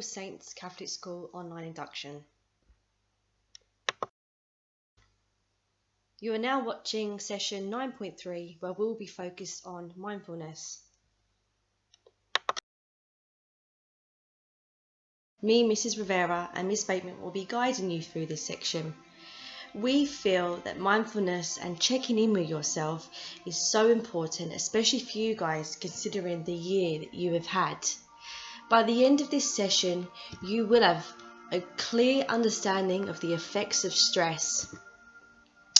All Saints Catholic School online induction. You are now watching session 9.3, where we'll be focused on mindfulness. Me, Mrs. Rivera, and Miss Bateman will be guiding you through this section. We feel that mindfulness and checking in with yourself is so important, especially for you guys, considering the year that you have had. By the end of this session, you will have a clear understanding of the effects of stress.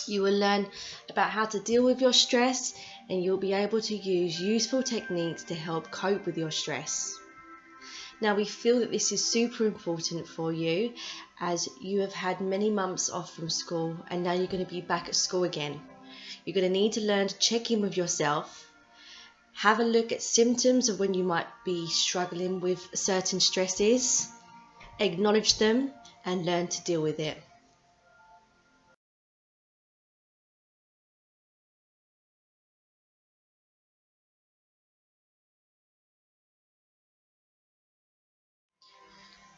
You will learn about how to deal with your stress, and you'll be able to use useful techniques to help cope with your stress. Now, we feel that this is super important for you, as you have had many months off from school and now you're going to be back at school again. You're going to need to learn to check in with yourself, have a look at symptoms of when you might be struggling with certain stresses, acknowledge them and learn to deal with it.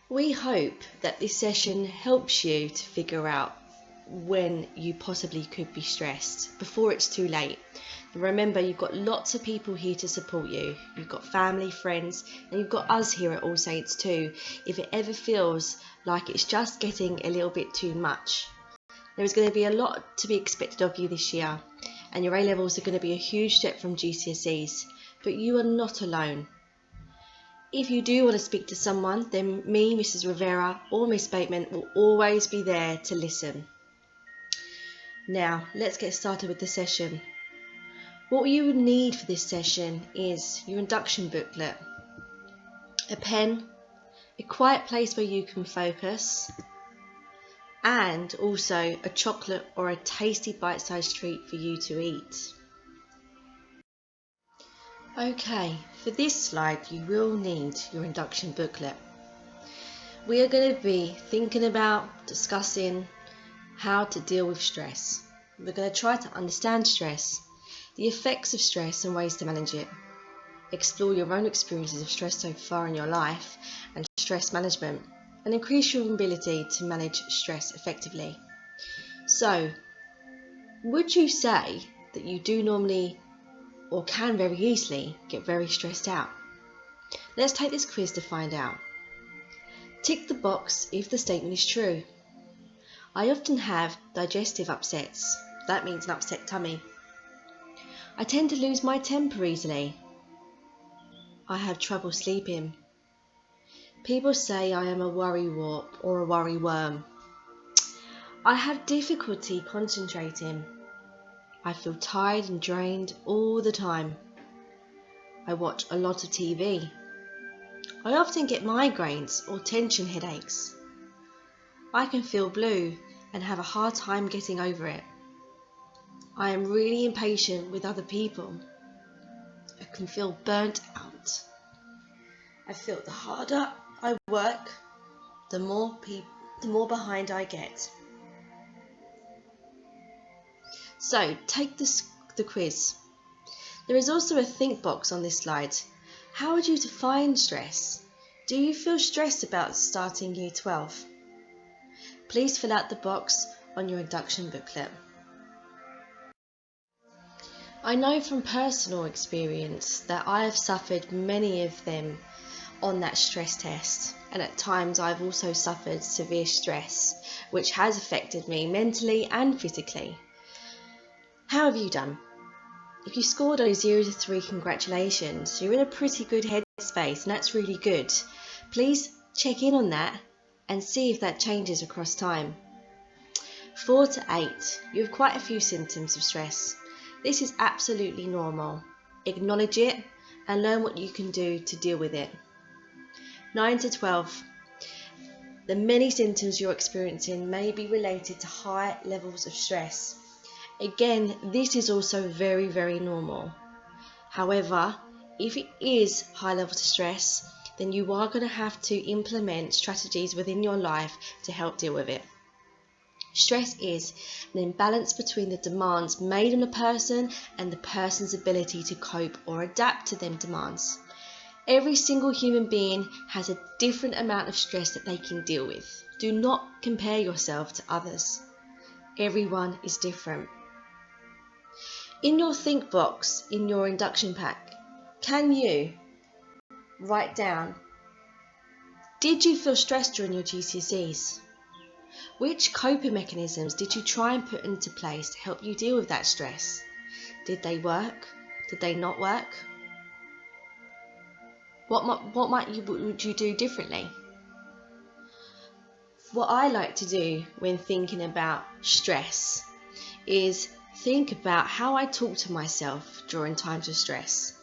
We hope that this session helps you to figure out when you possibly could be stressed before it's too late. Remember, you've got lots of people here to support you. You've got family, friends, and you've got us here at All Saints too, if it ever feels like it's just getting a little bit too much. There is going to be a lot to be expected of you this year, and your A-levels are going to be a huge step from GCSEs, but you are not alone. If you do want to speak to someone, then me, Mrs. Rivera, or Miss Bateman will always be there to listen. Now, let's get started with the session. What you would need for this session is your induction booklet, a pen, a quiet place where you can focus, and also a chocolate or a tasty bite-sized treat for you to eat. Okay, for this slide you will need your induction booklet. We are going to be thinking about discussing how to deal with stress. We're going to try to understand stress, the effects of stress and ways to manage it. Explore your own experiences of stress so far in your life and stress management, and increase your ability to manage stress effectively. So, would you say that you do normally or can very easily get very stressed out? Let's take this quiz to find out. Tick the box if the statement is true. I often have digestive upsets. That means an upset tummy. I tend to lose my temper easily. I have trouble sleeping. People say I am a worrywart or a worry worm. I have difficulty concentrating. I feel tired and drained all the time. I watch a lot of TV. I often get migraines or tension headaches. I can feel blue and have a hard time getting over it. I am really impatient with other people. I can feel burnt out. I feel the harder I work, the more behind I get. So, take the quiz. There is also a think box on this slide. How would you define stress? Do you feel stressed about starting Year 12? Please fill out the box on your induction booklet. I know from personal experience that I have suffered many of them on that stress test, and at times I've also suffered severe stress, which has affected me mentally and physically. How have you done? If you scored a 0 to 3, congratulations. You're in a pretty good headspace, and that's really good. Please check in on that and see if that changes across time. 4 to 8, you have quite a few symptoms of stress. This is absolutely normal. Acknowledge it and learn what you can do to deal with it. 9 to 12, the many symptoms you're experiencing may be related to high levels of stress. Again, this is also very, very normal. However, if it is high levels of stress, then you are going to have to implement strategies within your life to help deal with it. Stress is an imbalance between the demands made on a person and the person's ability to cope or adapt to them demands. Every single human being has a different amount of stress that they can deal with. Do not compare yourself to others. Everyone is different. In your think box, in your induction pack, can you write down, did you feel stressed during your GCSEs? Which coping mechanisms did you try and put into place to help you deal with that stress? Did they work? Did they not work? What would you do differently? What I like to do when thinking about stress is think about how I talk to myself during times of stress.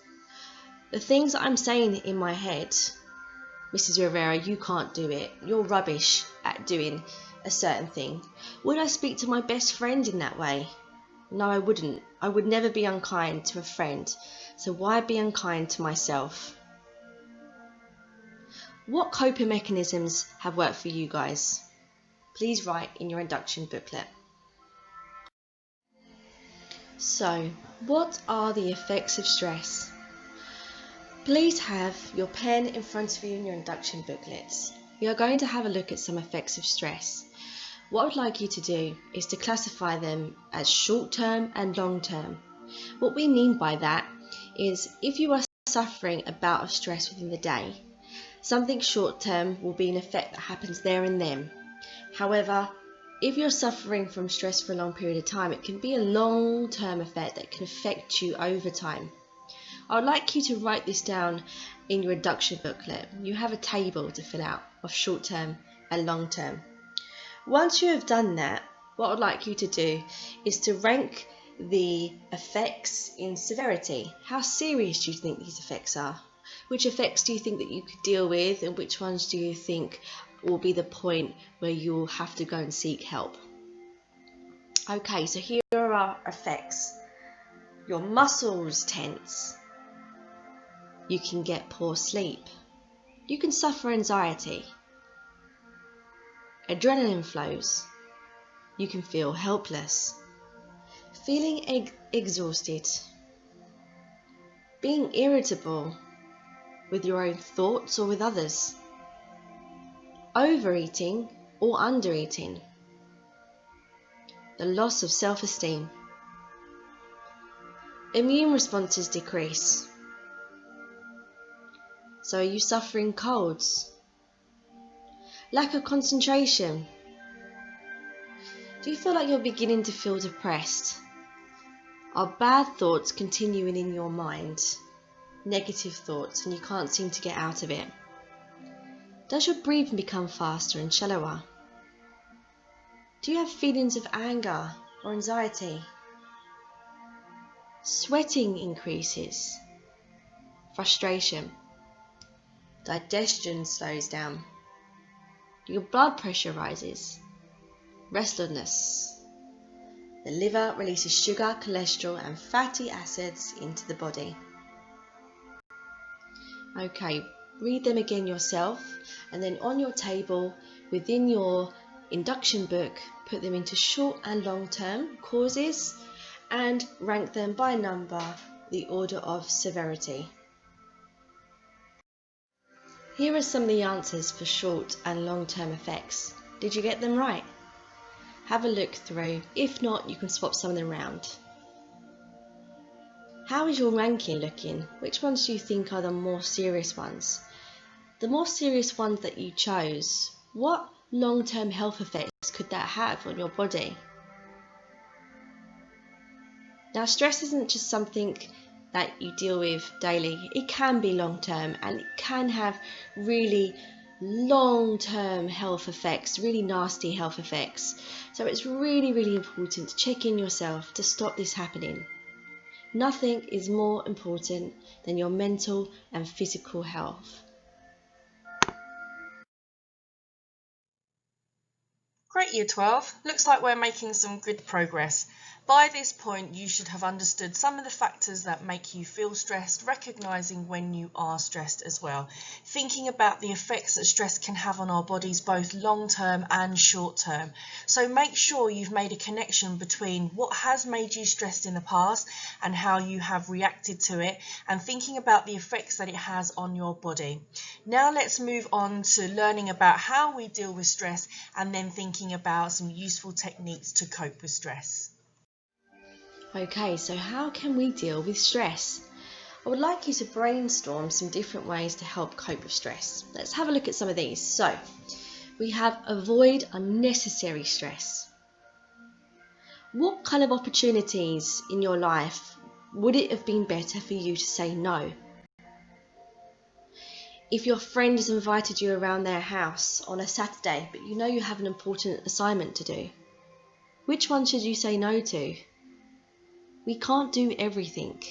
The things that I'm saying in my head, Mrs. Rivera, you can't do it. You're rubbish at doing a certain thing. Would I speak to my best friend in that way? No, I wouldn't. I would never be unkind to a friend. So why be unkind to myself? What coping mechanisms have worked for you guys? Please write in your induction booklet. So, what are the effects of stress? Please have your pen in front of you in your induction booklets. We are going to have a look at some effects of stress. What I would like you to do is to classify them as short-term and long-term. What we mean by that is if you are suffering a bout of stress within the day, something short-term will be an effect that happens there and then. However, if you're suffering from stress for a long period of time, it can be a long-term effect that can affect you over time. I would like you to write this down in your induction booklet. You have a table to fill out of short-term and long-term. Once you have done that, what I'd like you to do is to rank the effects in severity. How serious do you think these effects are? Which effects do you think that you could deal with, and which ones do you think will be the point where you'll have to go and seek help? Okay, so here are our effects. Your muscles tense. You can get poor sleep. You can suffer anxiety. Adrenaline flows. You can feel helpless. Feeling exhausted. Being irritable with your own thoughts or with others. Overeating or undereating. The loss of self-esteem. Immune responses decrease. So are you suffering colds? Lack of concentration. Do you feel like you're beginning to feel depressed? Are bad thoughts continuing in your mind? Negative thoughts, and you can't seem to get out of it? Does your breathing become faster and shallower? Do you have feelings of anger or anxiety? Sweating increases. Frustration. Digestion slows down. Your blood pressure rises. Restlessness. The liver releases sugar, cholesterol and fatty acids into the body. Okay, read them again yourself, and then on your table within your induction book, put them into short and long term causes and rank them by number, the order of severity. Here are some of the answers for short and long-term effects. Did you get them right? Have a look through. If not, you can swap some of them around. How is your ranking looking? Which ones do you think are the more serious ones? The more serious ones that you chose, what long-term health effects could that have on your body? Now, stress isn't just something that you deal with daily. It can be long-term, and it can have really long-term health effects, really nasty health effects. So it's really, really important to check in yourself to stop this happening. Nothing is more important than your mental and physical health. Great, Year 12. Looks like we're making some good progress. By this point, you should have understood some of the factors that make you feel stressed, recognizing when you are stressed as well. Thinking about the effects that stress can have on our bodies, both long-term and short-term. So make sure you've made a connection between what has made you stressed in the past and how you have reacted to it, and thinking about the effects that it has on your body. Now let's move on to learning about how we deal with stress, and then thinking about some useful techniques to cope with stress. Okay, so how can we deal with stress? I would like you to brainstorm some different ways to help cope with stress. Let's have a look at some of these. So, we have avoid unnecessary stress. What kind of opportunities in your life would it have been better for you to say no? If your friend has invited you around their house on a Saturday, but you know you have an important assignment to do, which one should you say no to? We can't do everything.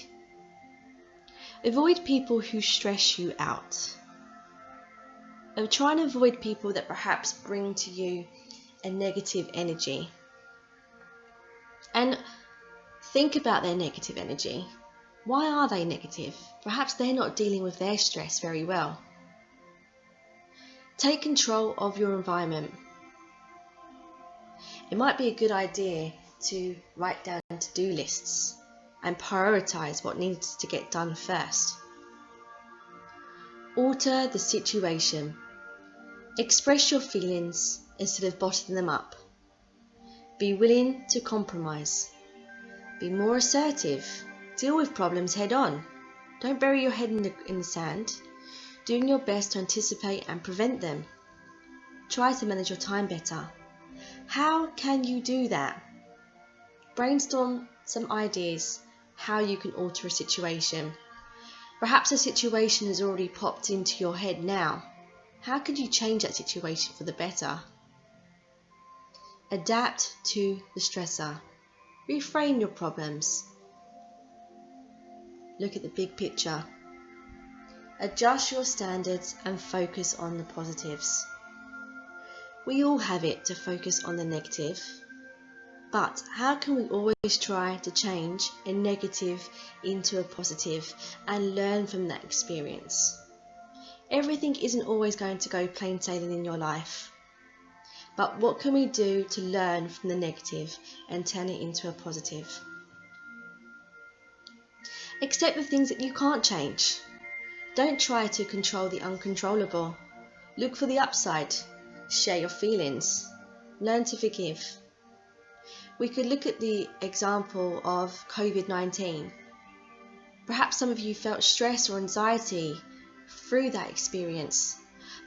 Avoid people who stress you out. Try and avoid people that perhaps bring to you a negative energy. And think about their negative energy. Why are they negative? Perhaps they're not dealing with their stress very well. Take control of your environment. It might be a good idea to write down to-do lists and prioritize what needs to get done first. Alter the situation. Express your feelings instead of bottling them up. Be willing to compromise. Be more assertive. Deal with problems head on. Don't bury your head in the sand. Doing your best to anticipate and prevent them. Try to manage your time better. How can you do that? Brainstorm some ideas how you can alter a situation. Perhaps a situation has already popped into your head now. How could you change that situation for the better? Adapt to the stressor. Reframe your problems. Look at the big picture. Adjust your standards and focus on the positives. We all have it to focus on the negative. But how can we always try to change a negative into a positive and learn from that experience? Everything isn't always going to go plain sailing in your life. But what can we do to learn from the negative and turn it into a positive? Accept the things that you can't change. Don't try to control the uncontrollable. Look for the upside. Share your feelings. Learn to forgive. We could look at the example of COVID-19. Perhaps some of you felt stress or anxiety through that experience.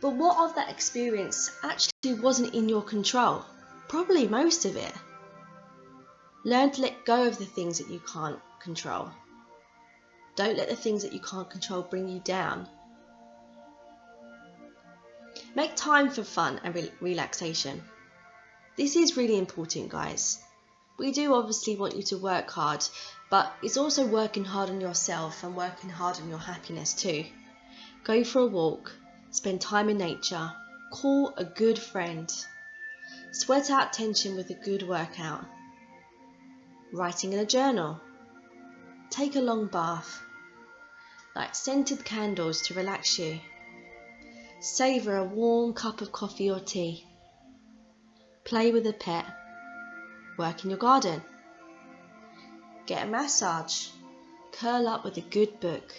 But what of that experience actually wasn't in your control? Probably most of it. Learn to let go of the things that you can't control. Don't let the things that you can't control bring you down. Make time for fun and relaxation. This is really important, guys. We do obviously want you to work hard, but it's also working hard on yourself and working hard on your happiness too. Go for a walk, spend time in nature, call a good friend, sweat out tension with a good workout, writing in a journal, take a long bath, light scented candles to relax you, savour a warm cup of coffee or tea, play with a pet, work in your garden, get a massage, curl up with a good book,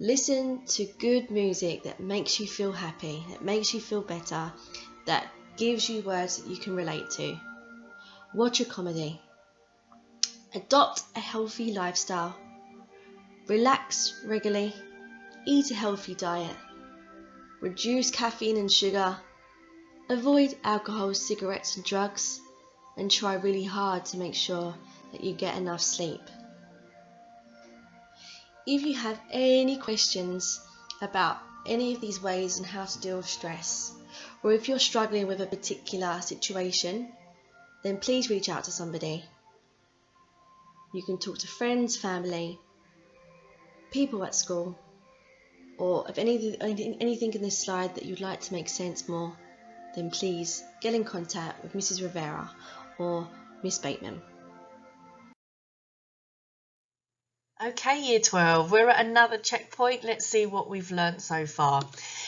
listen to good music that makes you feel happy, that makes you feel better, that gives you words that you can relate to, watch a comedy, adopt a healthy lifestyle, relax regularly, eat a healthy diet, reduce caffeine and sugar, avoid alcohol, cigarettes and drugs, and try really hard to make sure that you get enough sleep. If you have any questions about any of these ways and how to deal with stress, or if you're struggling with a particular situation, then please reach out to somebody. You can talk to friends, family, people at school, or if anything in this slide that you'd like to make sense more, then please get in contact with Mrs. Rivera or Miss Bateman. Okay, Year 12, we're at another checkpoint. Let's see what we've learnt so far.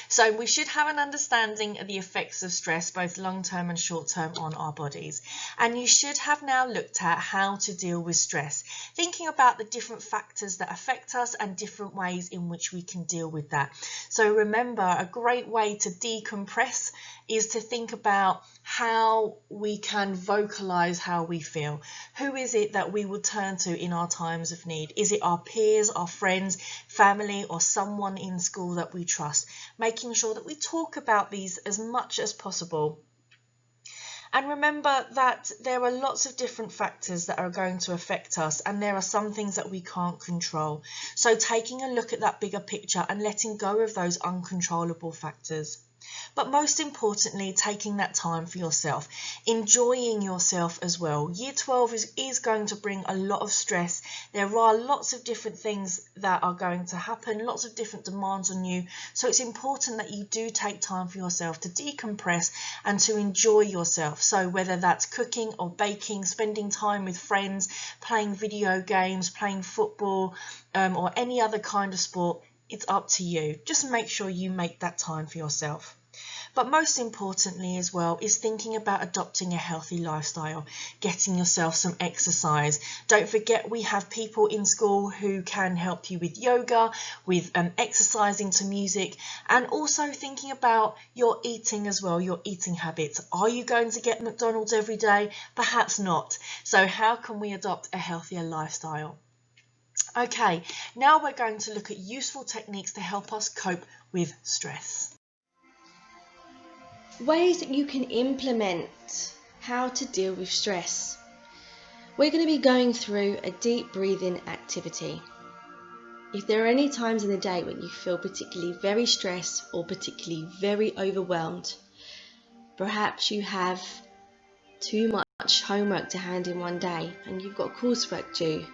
So we should have an understanding of the effects of stress, both long-term and short-term, on our bodies. And you should have now looked at how to deal with stress, thinking about the different factors that affect us and different ways in which we can deal with that. So remember, a great way to decompress is to think about how we can vocalize how we feel. Who is it that we will turn to in our times of need? Is it our peers, our friends, family, or someone in school that we trust? Making sure that we talk about these as much as possible. And remember that there are lots of different factors that are going to affect us, and there are some things that we can't control. So taking a look at that bigger picture and letting go of those uncontrollable factors. But most importantly, taking that time for yourself, enjoying yourself as well. Year 12 is going to bring a lot of stress. There are lots of different things that are going to happen, lots of different demands on you. So it's important that you do take time for yourself to decompress and to enjoy yourself. So whether that's cooking or baking, spending time with friends, playing video games, playing football, or any other kind of sport, it's up to you. Just make sure you make that time for yourself. But most importantly as well is thinking about adopting a healthy lifestyle, getting yourself some exercise. Don't forget we have people in school who can help you with yoga, with exercising to music, and also thinking about your eating as well, your eating habits. Are you going to get McDonald's every day? Perhaps not. So how can we adopt a healthier lifestyle? Okay, now we're going to look at useful techniques to help us cope with stress. Ways that you can implement how to deal with stress. We're going to be going through a deep breathing activity. If there are any times in the day when you feel particularly very stressed or particularly very overwhelmed, perhaps you have too much homework to hand in one day and you've got coursework due,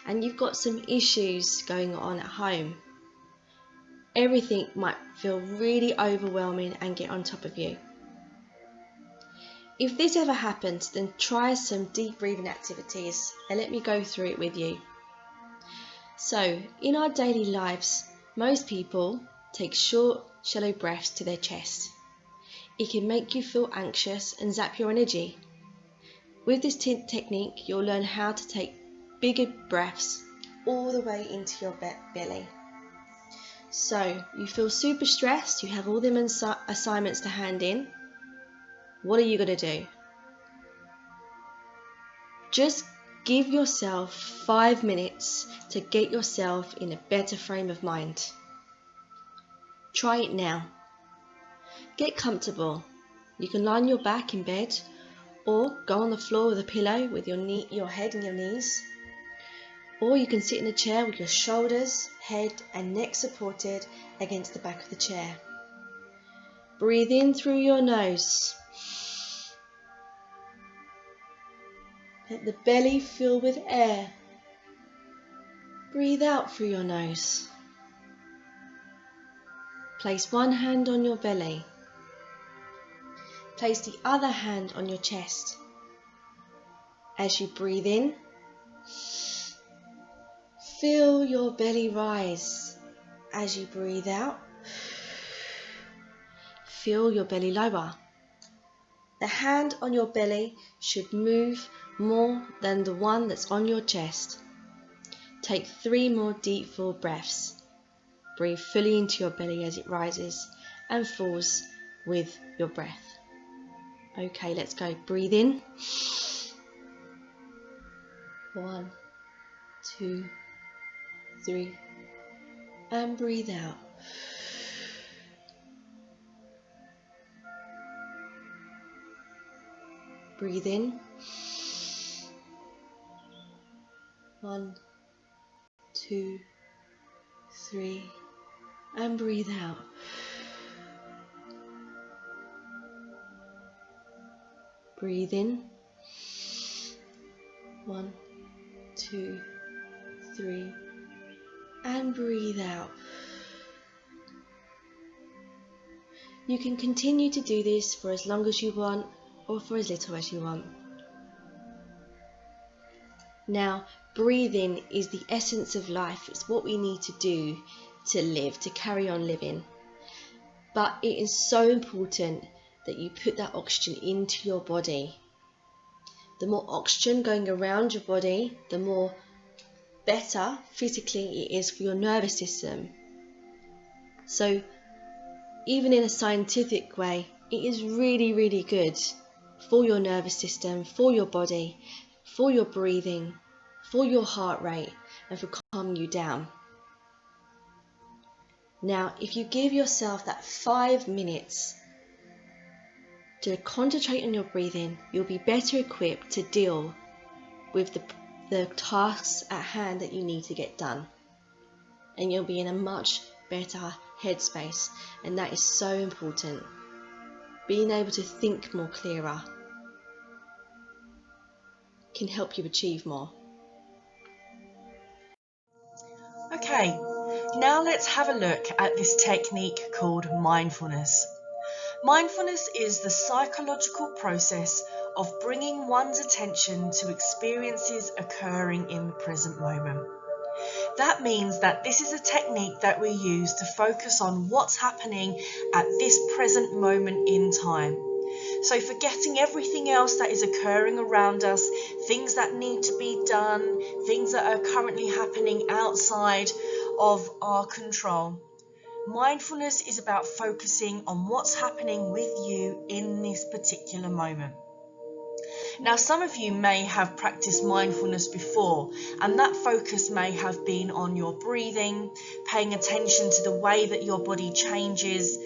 and you've got some issues going on at home. Everything might feel really overwhelming and get on top of you. If this ever happens, then try some deep breathing activities and let me go through it with you. So, in our daily lives, most people take short, shallow breaths to their chest. It can make you feel anxious and zap your energy. With this technique, you'll learn how to take bigger breaths all the way into your belly. So, you feel super stressed, you have all them assignments to hand in. What are you going to do? Just give yourself 5 minutes to get yourself in a better frame of mind. Try it now. Get comfortable. You can lie on your back in bed or go on the floor with a pillow with your head and your knees. Or you can sit in a chair with your shoulders, head and neck supported against the back of the chair. Breathe in through your nose. Let the belly fill with air. Breathe out through your nose. Place one hand on your belly. Place the other hand on your chest. As you breathe in, feel your belly rise. As you breathe out, feel your belly lower. The hand on your belly should move more than the one that's on your chest. Take 3 more deep full breaths. Breathe fully into your belly as it rises and falls with your breath. Okay, let's go. Breathe in. 1, 2, 3, and breathe out. Breathe in. 1, 2, 3, and breathe out. Breathe in. 1, 2, 3, and breathe out. You can continue to do this for as long as you want or for as little as you want. Now, breathing is the essence of life. It's what we need to do to live, to carry on living. But it is so important that you put that oxygen into your body. The more oxygen going around your body, the more better physically it is for your nervous system. So even in a scientific way, it is really, really good for your nervous system, for your body, for your breathing, for your heart rate, and for calming you down. Now, if you give yourself that 5 minutes to concentrate on your breathing, you'll be better equipped to deal with the tasks at hand that you need to get done. And you'll be in a much better headspace, and that is so important. Being able to think more clearer can help you achieve more. Okay, now let's have a look at this technique called mindfulness. Mindfulness is the psychological process of bringing one's attention to experiences occurring in the present moment. That means that this is a technique that we use to focus on what's happening at this present moment in time. So forgetting everything else that is occurring around us, things that need to be done, things that are currently happening outside of our control. Mindfulness is about focusing on what's happening with you in this particular moment. Now, some of you may have practiced mindfulness before, and that focus may have been on your breathing, paying attention to the way that your body changes.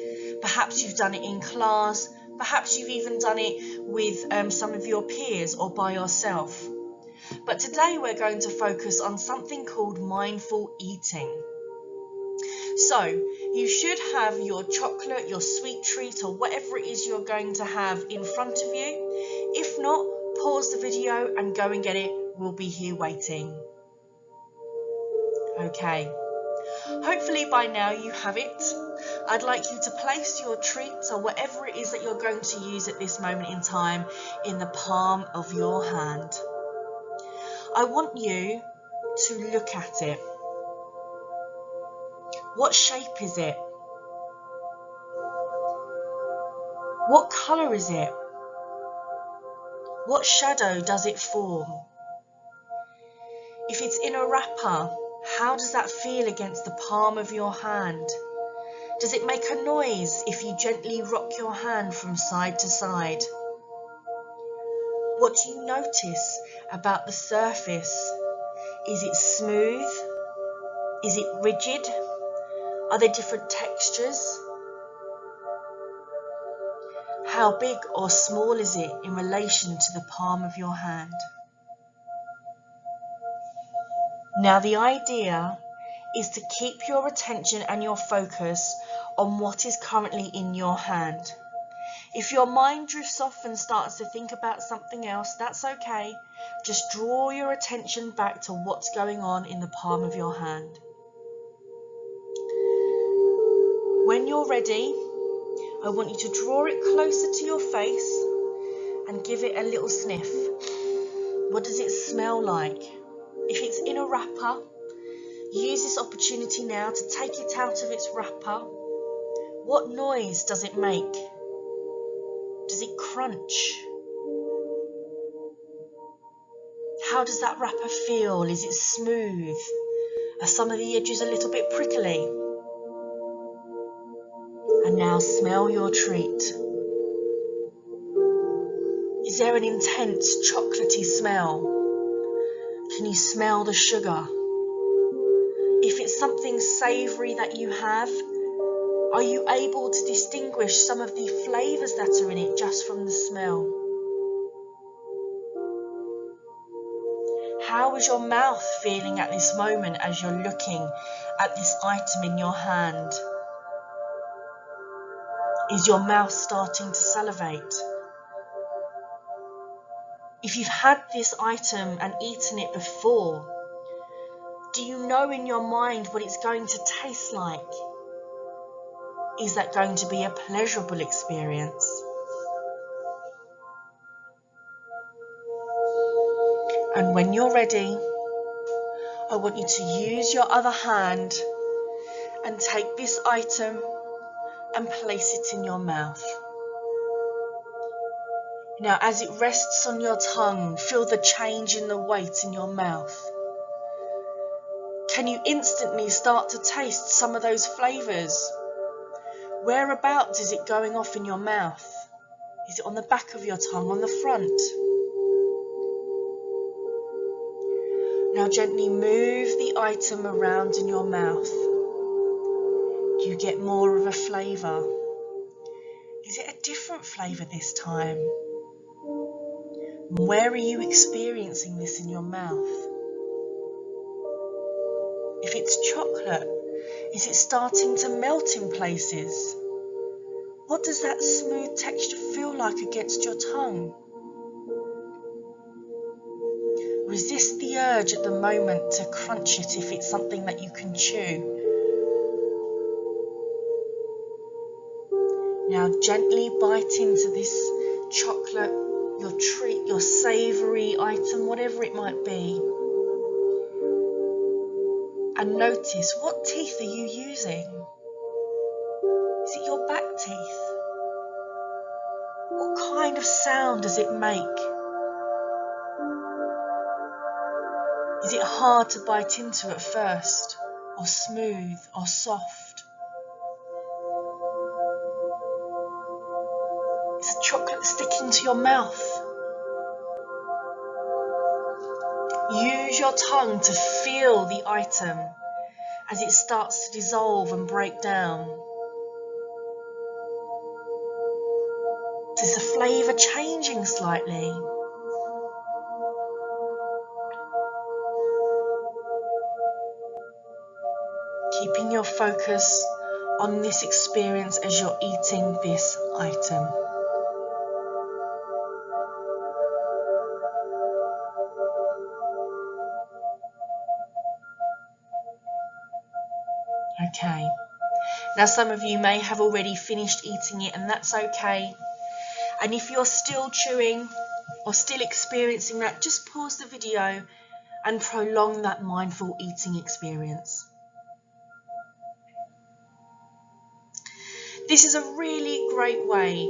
Perhaps you've done it in class, perhaps you've even done it with some of your peers or by yourself. But today we're going to focus on something called mindful eating. So, you should have your chocolate, your sweet treat, or whatever it is you're going to have in front of you. If not, pause the video and go and get it. We'll be here waiting. Okay, hopefully by now you have it. I'd like you to place your treats or whatever it is that you're going to use at this moment in time in the palm of your hand. I want you to look at it. What shape is it? What colour is it? What shadow does it form? If it's in a wrapper, how does that feel against the palm of your hand? Does it make a noise if you gently rock your hand from side to side? What do you notice about the surface? Is it smooth? Is it rigid? Are there different textures? How big or small is it in relation to the palm of your hand? Now the idea is to keep your attention and your focus on what is currently in your hand. If your mind drifts off and starts to think about something else, that's okay. Just draw your attention back to what's going on in the palm of your hand. When you're ready, I want you to draw it closer to your face and give it a little sniff. What does it smell like? If it's in a wrapper, use this opportunity now to take it out of its wrapper. What noise does it make? Does it crunch? How does that wrapper feel? Is it smooth? Are some of the edges a little bit prickly? And now smell your treat. Is there an intense chocolatey smell? Can you smell the sugar? If it's something savoury that you have, are you able to distinguish some of the flavours that are in it just from the smell? How is your mouth feeling at this moment as you're looking at this item in your hand? Is your mouth starting to salivate? If you've had this item and eaten it before, do you know in your mind what it's going to taste like? Is that going to be a pleasurable experience? And when you're ready, I want you to use your other hand and take this item and place it in your mouth. Now, as it rests on your tongue, feel the change in the weight in your mouth. Can you instantly start to taste some of those flavours? Whereabouts is it going off in your mouth? Is it on the back of your tongue, on the front? Now gently move the item around in your mouth. You get more of a flavour. Is it a different flavour this time? Where are you experiencing this in your mouth? If it's chocolate, is it starting to melt in places? What does that smooth texture feel like against your tongue? Resist the urge at the moment to crunch it if it's something that you can chew. Now gently bite into this chocolate, your treat, your savoury item, whatever it might be. And notice, what teeth are you using? Is it your back teeth? What kind of sound does it make? Is it hard to bite into at first, or smooth, or soft? Is the chocolate sticking to your mouth? Use your tongue to feel the item as it starts to dissolve and break down. Is the flavour changing slightly? Keeping your focus on this experience as you're eating this item. Okay. Now some of you may have already finished eating it, and that's okay. And if you're still chewing or still experiencing that, just pause the video and prolong that mindful eating experience. This is a really great way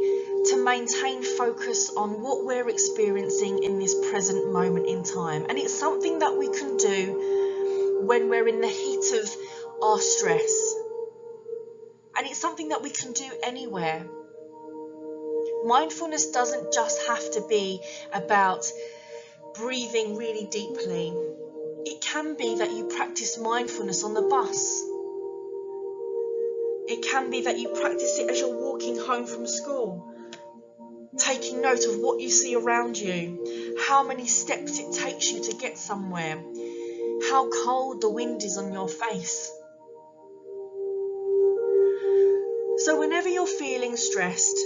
to maintain focus on what we're experiencing in this present moment in time. And it's something that we can do when we're in the heat of our stress. And it's something that we can do anywhere. Mindfulness doesn't just have to be about breathing really deeply. It can be that you practice mindfulness on the bus. It can be that you practice it as you're walking home from school, taking note of what you see around you, how many steps it takes you to get somewhere, how cold the wind is on your face. So whenever you're feeling stressed,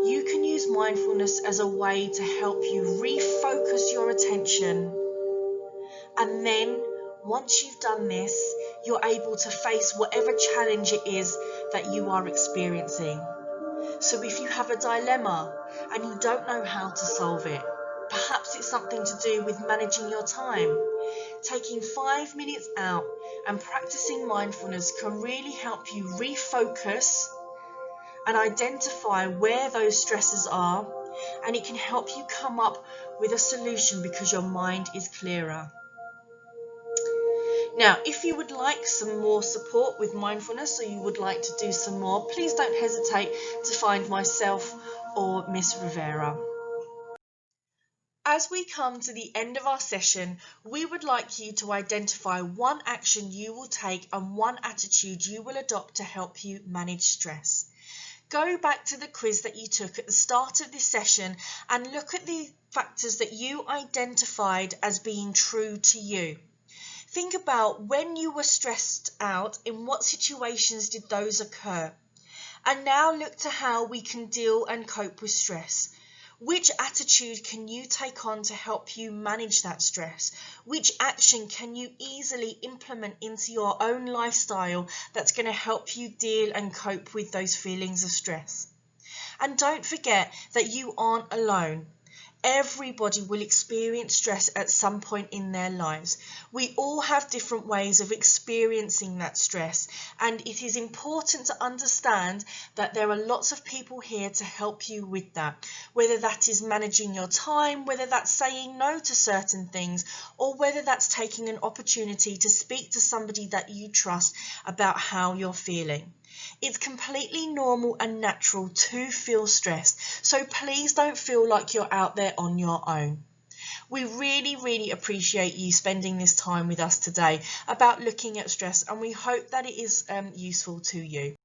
you can use mindfulness as a way to help you refocus your attention. And then, once you've done this, you're able to face whatever challenge it is that you are experiencing. So if you have a dilemma and you don't know how to solve it, perhaps it's something to do with managing your time. Taking 5 minutes out and practicing mindfulness can really help you refocus and identify where those stresses are, and it can help you come up with a solution because your mind is clearer. Now, if you would like some more support with mindfulness, or you would like to do some more, please don't hesitate to find myself or Miss Rivera. As we come to the end of our session, we would like you to identify one action you will take and one attitude you will adopt to help you manage stress. Go back to the quiz that you took at the start of this session and look at the factors that you identified as being true to you. Think about when you were stressed out, in what situations did those occur? And now look to how we can deal and cope with stress. Which attitude can you take on to help you manage that stress? Which action can you easily implement into your own lifestyle that's going to help you deal and cope with those feelings of stress? And don't forget that you aren't alone. Everybody will experience stress at some point in their lives. We all have different ways of experiencing that stress, and it is important to understand that there are lots of people here to help you with that, whether that is managing your time, whether that's saying no to certain things, or whether that's taking an opportunity to speak to somebody that you trust about how you're feeling. It's completely normal and natural to feel stressed, so please don't feel like you're out there on your own. We really appreciate you spending this time with us today about looking at stress, and we hope that it is useful to you.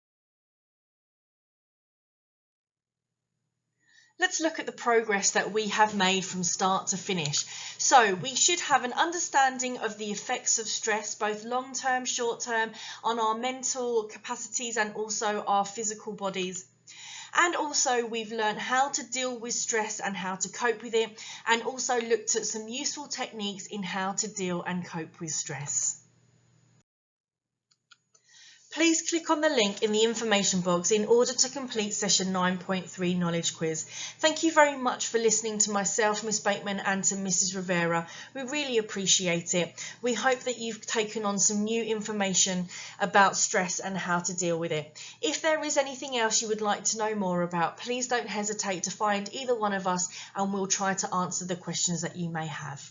Let's look at the progress that we have made from start to finish. So we should have an understanding of the effects of stress, both long-term, short-term, on our mental capacities and also our physical bodies. And also we've learned how to deal with stress and how to cope with it, and also looked at some useful techniques in how to deal and cope with stress. Please click on the link in the information box in order to complete session 9.3 knowledge quiz. Thank you very much for listening to myself, Miss Bateman, and to Mrs. Rivera. We really appreciate it. We hope that you've taken on some new information about stress and how to deal with it. If there is anything else you would like to know more about, please don't hesitate to find either one of us, and we'll try to answer the questions that you may have.